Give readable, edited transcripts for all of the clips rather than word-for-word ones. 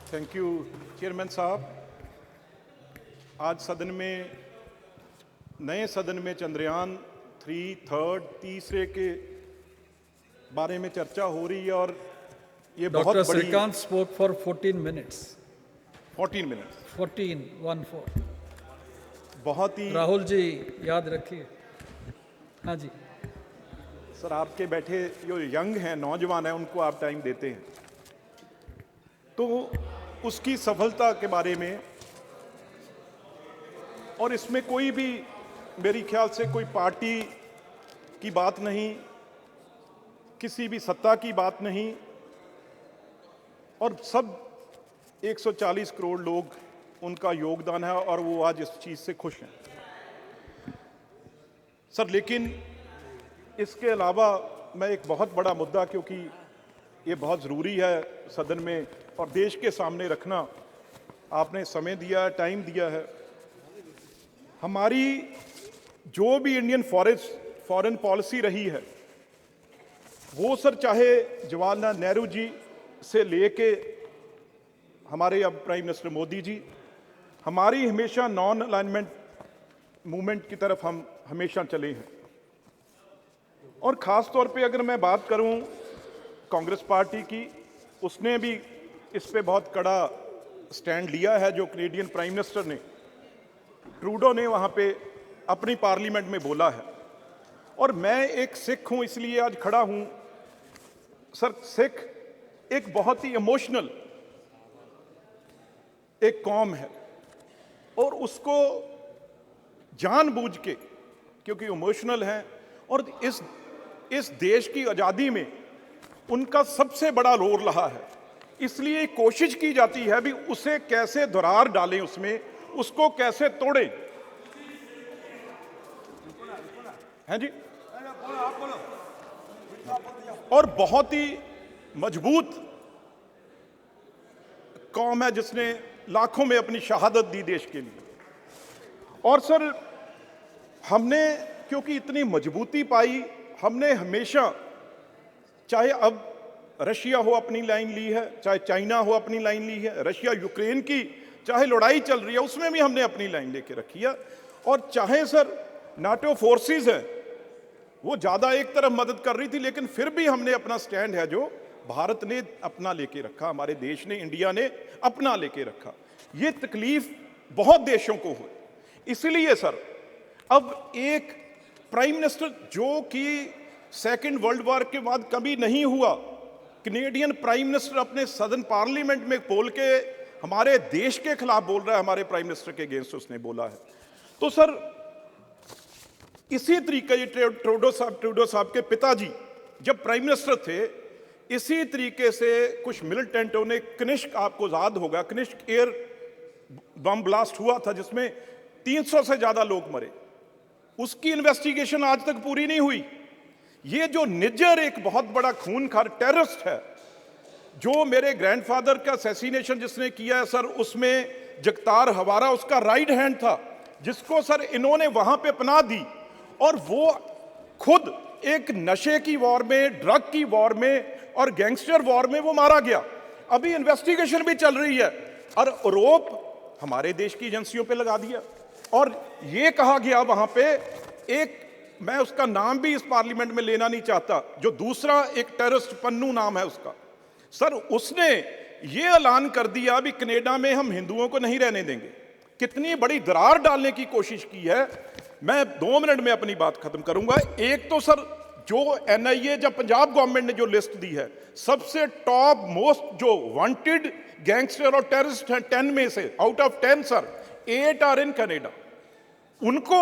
Thank you chairman साहब। आज सदन में, नए सदन में चंद्रयान 3 तीसरे के बारे में चर्चा हो रही है और ये बहुत Dr. बड़ी। Srikant spoke for 14 minutes. 14 minute 14. बहुत ही। राहुल जी याद रखिए। हाँ जी। सर, आपके बैठे जो यंग हैं, नौजवान हैं, उनको आप टाइम देते हैं तो उसकी सफलता के बारे में, और इसमें कोई भी मेरी ख्याल से कोई पार्टी की बात नहीं, किसी भी सत्ता की बात नहीं, और सब 140 करोड़ लोग, उनका योगदान है और वो आज इस चीज़ से खुश हैं सर। लेकिन इसके अलावा मैं एक बहुत बड़ा मुद्दा, क्योंकि ये बहुत ज़रूरी है सदन में और देश के सामने रखना, आपने समय दिया है, टाइम दिया है। हमारी जो भी इंडियन फॉरेन पॉलिसी रही है वो सर, चाहे जवाहरलाल नेहरू जी से लेके हमारे अब प्राइम मिनिस्टर मोदी जी, हमारी हमेशा नॉन अलाइनमेंट मूवमेंट की तरफ हम हमेशा चले हैं। और ख़ास तौर पे अगर मैं बात करूं कांग्रेस पार्टी की, उसने भी इस पे बहुत कड़ा स्टैंड लिया है। जो कैनेडियन प्राइम मिनिस्टर ने, ट्रूडो ने वहाँ पे अपनी पार्लियामेंट में बोला है। और मैं एक सिख हूँ, इसलिए आज खड़ा हूँ सर। सिख एक बहुत ही इमोशनल एक कौम है और उसको जानबूझ के, क्योंकि इमोशनल है और इस देश की आज़ादी में उनका सबसे बड़ा रोल रहा है, इसलिए कोशिश की जाती है भी उसे कैसे दरार डालें, उसमें उसको कैसे तोड़ें। हैं जी। और बहुत ही मजबूत कौम है जिसने लाखों में अपनी शहादत दी देश के लिए। और सर, हमने क्योंकि इतनी मजबूती पाई, हमने हमेशा, चाहे अब रशिया हो अपनी लाइन ली है, चाहे चाइना हो अपनी लाइन ली है, रशिया यूक्रेन की चाहे लड़ाई चल रही है उसमें भी हमने अपनी लाइन लेके रखी है। और चाहे सर नाटो फोर्सेस है, वो ज़्यादा एक तरफ मदद कर रही थी, लेकिन फिर भी हमने अपना स्टैंड है जो भारत ने अपना लेके रखा, हमारे देश ने, इंडिया ने अपना लेके रखा। ये तकलीफ बहुत देशों को हुई, इसलिए सर अब एक प्राइम मिनिस्टर जो कि सेकेंड वर्ल्ड वॉर के बाद कभी नहीं हुआ, कैनेडियन प्राइम मिनिस्टर अपने सदन पार्लियामेंट में बोल के हमारे देश के खिलाफ बोल रहा है, हमारे प्राइम मिनिस्टर के अगेंस्ट उसने बोला है। तो सर इसी तरीके, ये ट्रूडो साहब के पिताजी जब प्राइम मिनिस्टर थे, इसी तरीके से कुछ मिलिटेंटों ने कनिष्क, आपको याद होगा, कनिष्क एयर बम ब्लास्ट हुआ था जिसमें 300 से ज्यादा लोग मरे। उसकी इन्वेस्टिगेशन आज तक पूरी नहीं हुई। ये जो निज्जर एक बहुत बड़ा खूनखार टेररिस्ट है, जो मेरे ग्रैंडफादर का असैसिनेशन जिसने किया है सर, उसमें जगतार हवारा उसका राइट हैंड था, जिसको सर इन्होंने वहां पे पनाह दी, और वो खुद एक नशे की वॉर में, ड्रग की वॉर में और गैंगस्टर वॉर में वो मारा गया। अभी इन्वेस्टिगेशन भी चल रही है और आरोप हमारे देश की एजेंसियों पे लगा दिया। और ये कहा गया वहां पे, एक, मैं उसका नाम भी इस पार्लियामेंट में लेना नहीं चाहता, जो दूसरा एक टेररिस्ट, पन्नू नाम है उसका, सर उसने ये ऐलान कर दिया भी कनाडा में हम हिंदुओं को नहीं रहने देंगे। कितनी बड़ी दरार डालने की कोशिश की है। मैं 2 मिनट में अपनी बात खत्म करूंगा। एक तो सर जो NIA या पंजाब गवर्नमेंट ने जो लिस्ट दी है, सबसे टॉप मोस्ट जो वांटेड गैंगस्टर और टेररिस्ट हैं 10 में से, out of 10 sir 8 are in Canada. उनको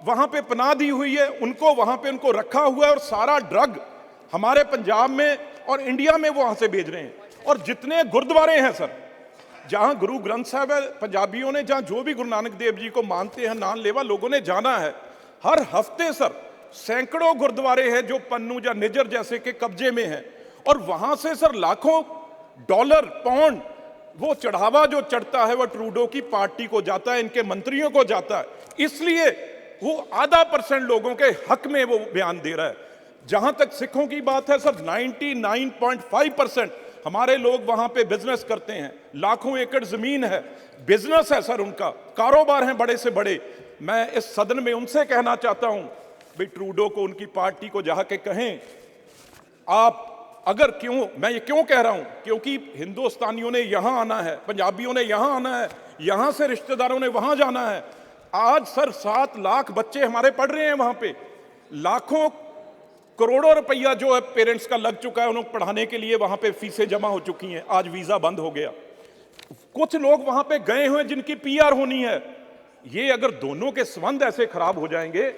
वहां पे पनाह दी हुई है, उनको वहां पे उनको रखा हुआ है, और सारा ड्रग हमारे पंजाब में और इंडिया में वो वहां से भेज रहे हैं। और जितने गुरुद्वारे हैं सर, जहां गुरु ग्रंथ साहब है, पंजाबियों ने जहां जो भी गुरु नानक देव जी को मानते हैं, नान लेवा लोगों ने जाना है, हर हफ्ते सर सैकड़ों गुरुद्वारे हैं जो पन्नू या निजर जैसे के कब्जे में हैं, और वहां से सर लाखों डॉलर, पाउंड, वो चढ़ावा जो चढ़ता है वो ट्रूडो की पार्टी को जाता है, इनके मंत्रियों को जाता है। इसलिए वो 0.5% लोगों के हक में वो बयान दे रहा है। जहां तक सिखों की बात है सर, 99.5% हमारे लोग वहां पे बिजनेस करते हैं, लाखों एकड़ जमीन है, बिजनेस है सर, उनका कारोबार है बड़े से बड़े। मैं इस सदन में उनसे कहना चाहता हूं, भाई ट्रूडो को, उनकी पार्टी को जाके कहें, आप अगर क्यों, मैं ये क्यों कह रहा हूं, क्योंकि हिंदुस्तानियों ने यहां आना है, पंजाबियों ने यहां आना है, यहां से रिश्तेदारों ने वहां जाना है। आज सर 7 लाख बच्चे हमारे पढ़ रहे हैं वहां पे, लाखों करोड़ों रुपया जो है पेरेंट्स का लग चुका है उन्हें पढ़ाने के लिए, वहां पे फीसें जमा हो चुकी हैं, आज वीजा बंद हो गया। कुछ लोग वहां पे गए हुए जिनकी पीआर होनी है। ये अगर दोनों के संबंध ऐसे खराब हो जाएंगे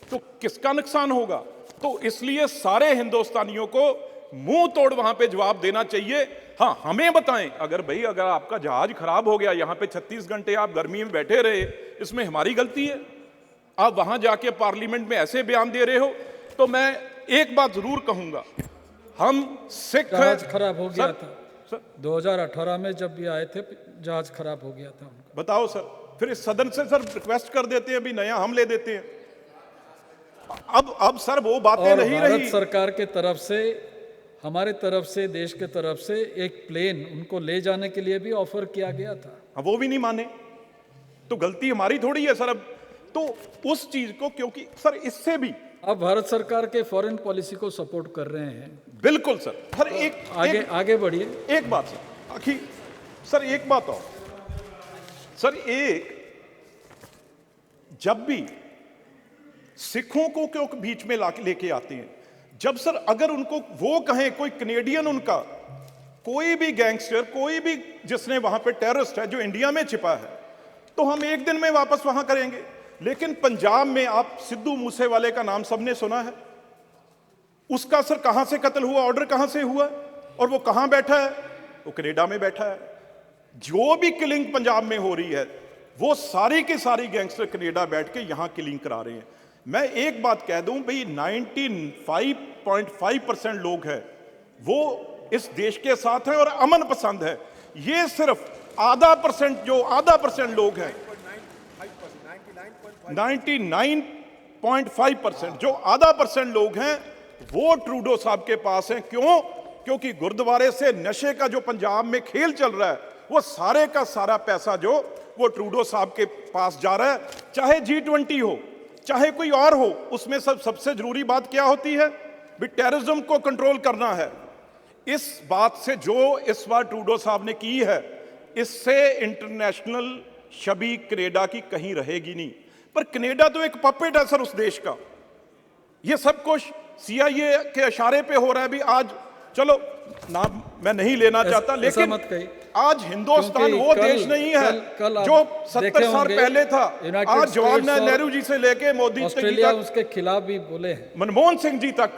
तो किसका नुकसान होगा? तो इसलिए सारे हिंदुस्तानियों को मुंह तोड़ वहां पे जवाब देना चाहिए। हाँ, हमें बताएं, अगर भाई अगर आपका जहाज खराब हो गया, यहां पे 36 घंटे आप गर्मी में बैठे रहे, इसमें हमारी गलती है? आप वहां जाके पार्लियामेंट में ऐसे बयान दे रहे हो। तो मैं एक बात जरूर कहूंगा, हम सिख जहाज खराब हो गया सर, था सर, 2018 में जब भी आए थे, जहाज खराब हो गया था उनका। बताओ सर, फिर इस सदन से सर रिक्वेस्ट कर देते हैं भी नया हम ले देते हैं। अब सर वो बातें और नहीं भारत रही। सरकार के तरफ से, हमारे तरफ से, देश के तरफ से एक प्लेन उनको ले जाने के लिए भी ऑफर किया गया था। वो भी नहीं माने, तो गलती हमारी थोड़ी है सर। अब तो उस चीज को, क्योंकि सर इससे भी आप भारत सरकार के फॉरेन पॉलिसी को सपोर्ट कर रहे हैं। बिल्कुल सर। सर आगे बढ़िए। एक बात सर, आखिर सर एक बात और सर, एक जब भी सिखों को क्यों बीच में लेके आते हैं, जब सर अगर उनको वो कहें, कोई कनेडियन, उनका कोई भी गैंगस्टर, कोई भी जिसने वहां पे टेररिस्ट है जो इंडिया में छिपा है, तो हम एक दिन में वापस वहां करेंगे। लेकिन पंजाब में आप सिद्धू मूसेवाले का नाम सबने सुना है, उसका सर कहां से कत्ल हुआ, ऑर्डर कहां से हुआ, और वो कहां बैठा है? वो कनाडा में बैठा है। जो भी किलिंग पंजाब में हो रही है, वो सारी की सारी गैंगस्टर कनाडा बैठ के यहां किलिंग करा रहे हैं। मैं एक बात कह दूं भाई, 95.5% लोग हैं वो इस देश के साथ हैं और अमन पसंद है। ये सिर्फ आधा परसेंट लोग हैं, 99.5% जो आधा परसेंट लोग हैं वो ट्रूडो साहब के पास हैं। क्यों? क्योंकि गुरुद्वारे से नशे का जो पंजाब में खेल चल रहा है, वो सारे का सारा पैसा जो वो ट्रूडो साहब के पास जा रहा है। चाहे G20 हो, चाहे कोई और हो, उसमें सबसे जरूरी बात क्या होती है? भी टेररिज्म को कंट्रोल करना है। इस बात से जो इस बार ट्रूडो साहब ने की है, इससे इंटरनेशनल छवि कनाडा की कहीं रहेगी नहीं। पर कनाडा तो एक पपेट है सर उस देश का। ये सब कुछ CIA के इशारे पे हो रहा है। भी आज चलो नाम मैं नहीं लेना चाहता, लेकिन आज हिंदुस्तान वो देश नहीं है जो 70 साल पहले था। आज जवाहरलाल नेहरू जी से लेके मोदी ऑस्ट्रेलिया उसके खिलाफ भी बोले हैं, मनमोहन सिंह जी तक,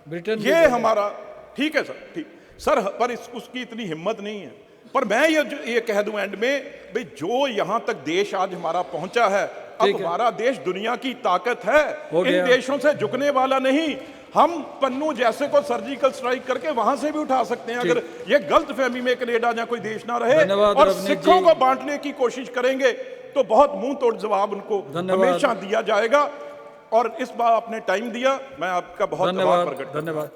ब्रिटेन ये हमारा ठीक है सर, ठीक सर, पर उसकी इतनी हिम्मत नहीं है। पर मैं ये कह दूं एंड में, भाई जो यहां तक देश आज हमारा पहुंचा है, अब हमारा देश दुनिया की ताकत है, इन देशों से झुकने वाला नहीं। हम पन्नू जैसे को सर्जिकल स्ट्राइक करके वहां से भी उठा सकते हैं। अगर ये गलत फहमी में कनाडा या कोई देश ना रहे और सिखों को बांटने की कोशिश करेंगे, तो बहुत मुंह तोड़ जवाब उनको हमेशा दिया जाएगा। और इस बार आपने टाइम दिया, मैं आपका बहुत आभार प्रकट करता हूं। धन्यवाद।